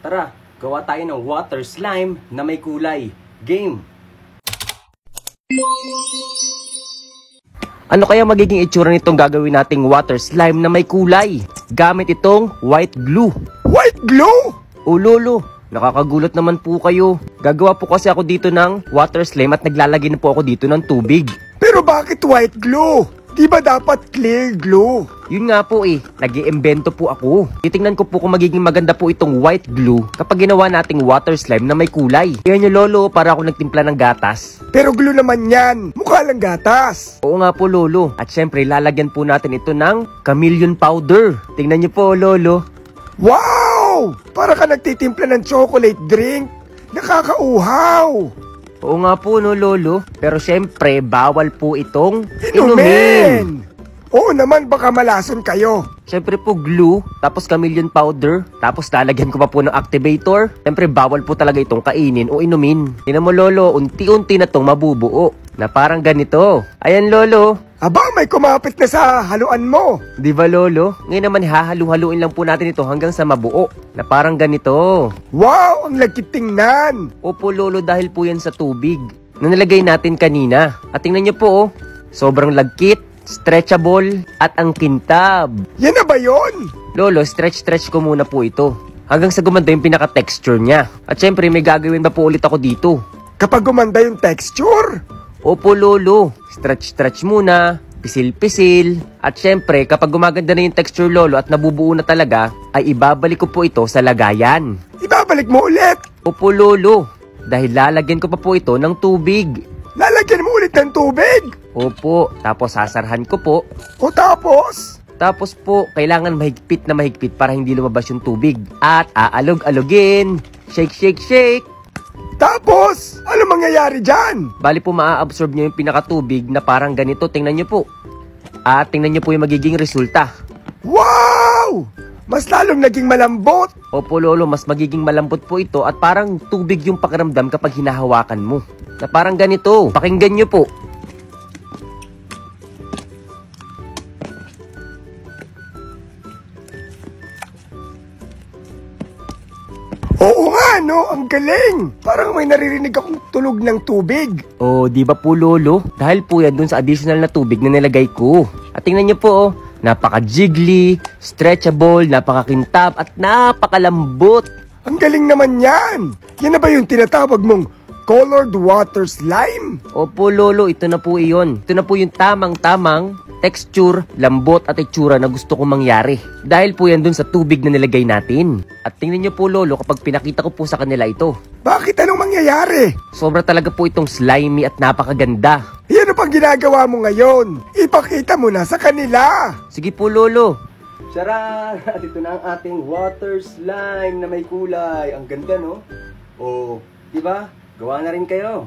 Tara, gawa tayo ng water slime na may kulay. Game! Ano kaya magiging itsura nitong gagawin nating water slime na may kulay? Gamit itong white glue. White glue? O lolo, nakakagulat naman po kayo. Gagawa po kasi ako dito ng water slime at naglalagay na po ako dito ng tubig. Pero bakit white glue? Di ba dapat clear glue? Yun nga po nag-iimbento po ako. Titingnan ko po kung magiging maganda po itong white glue kapag ginawa nating water slime na may kulay. Kaya nyo lolo, para ako nagtimpla ng gatas. Pero glue naman yan, mukha lang gatas. Oo nga po lolo. At syempre lalagyan po natin ito ng chameleon powder. Tingnan nyo po lolo. Wow! Para ka nagtitimpla ng chocolate drink. Nakakauhaw. Oo nga po no lolo. Pero syempre bawal po itong inumin. Oo naman, baka malason kayo. Syempre po glue, tapos chameleon powder, tapos lalagyan ko pa po ng activator. Syempre bawal po talaga itong kainin o inumin. Tingnan mo lolo, unti-unti na itong mabubuo. Na parang ganito. Ayan lolo. Aba, may kumapit na sa haluan mo. Di ba lolo? Ngayon naman hahalu-haluin lang po natin ito hanggang sa mabuo. Na parang ganito. Wow, ang lagkit tingnan. Opo lolo, dahil po yan sa tubig na nilagay natin kanina. At tingnan nyo po sobrang lagkit, stretchable, at ang kintab. Yan na ba yun? Lolo, stretch ko muna po ito. Hanggang sa gumanda yung pinaka-texture niya. At syempre, may gagawin pa po ulit ako dito. Kapag gumanda yung texture? Opo, lolo. Stretch muna, pisil-pisil. At syempre, kapag gumaganda na yung texture, lolo, at nabubuo na talaga, ay ibabalik ko po ito sa lagayan. Ibabalik mo ulit? Opo, lolo. Dahil lalagyan ko pa po ito ng tubig. Lalagyan mo ulit ng tubig? Opo, tapos sasarhan ko po. O tapos? Tapos po, kailangan mahigpit na mahigpit para hindi lumabas yung tubig. At aalog-alogin. Shake, shake, shake. Tapos, ano mangyayari dyan? Bali po maa-absorb nyo yung pinakatubig na parang ganito. Tingnan nyo po. At tingnan nyo po yung magiging resulta. Wow! Mas lalong naging malambot. Opo lolo, mas magiging malambot po ito at parang tubig yung pakiramdam kapag hinahawakan mo. Na parang ganito. Pakinggan nyo po. Oo nga, no? Ang galing! Parang may naririnig akong tunog ng tubig. Oh, di ba po lolo? Dahil po yan dun sa additional na tubig na nilagay ko. At tingnan nyo po, napaka-jiggly, stretchable, napaka-kintab, at napakalambot. Ang galing naman yan! Yan na ba yung tinatawag mong colored water slime? Opo lolo, ito na po iyon. Ito na po yung tamang-tamang texture, lambot at itsura na gusto kong mangyari. Dahil po yan dun sa tubig na nilagay natin. At tingnan nyo po lolo kapag pinakita ko po sa kanila ito. Bakit anong mangyayari? Sobra talaga po itong slimy at napakaganda. Yan ang pang ginagawa mo ngayon. Ipakita mo na sa kanila. Sige po lolo. Charan! At ito na ang ating water slime na may kulay. Ang ganda no? Oh, di ba? Gawa na rin kayo.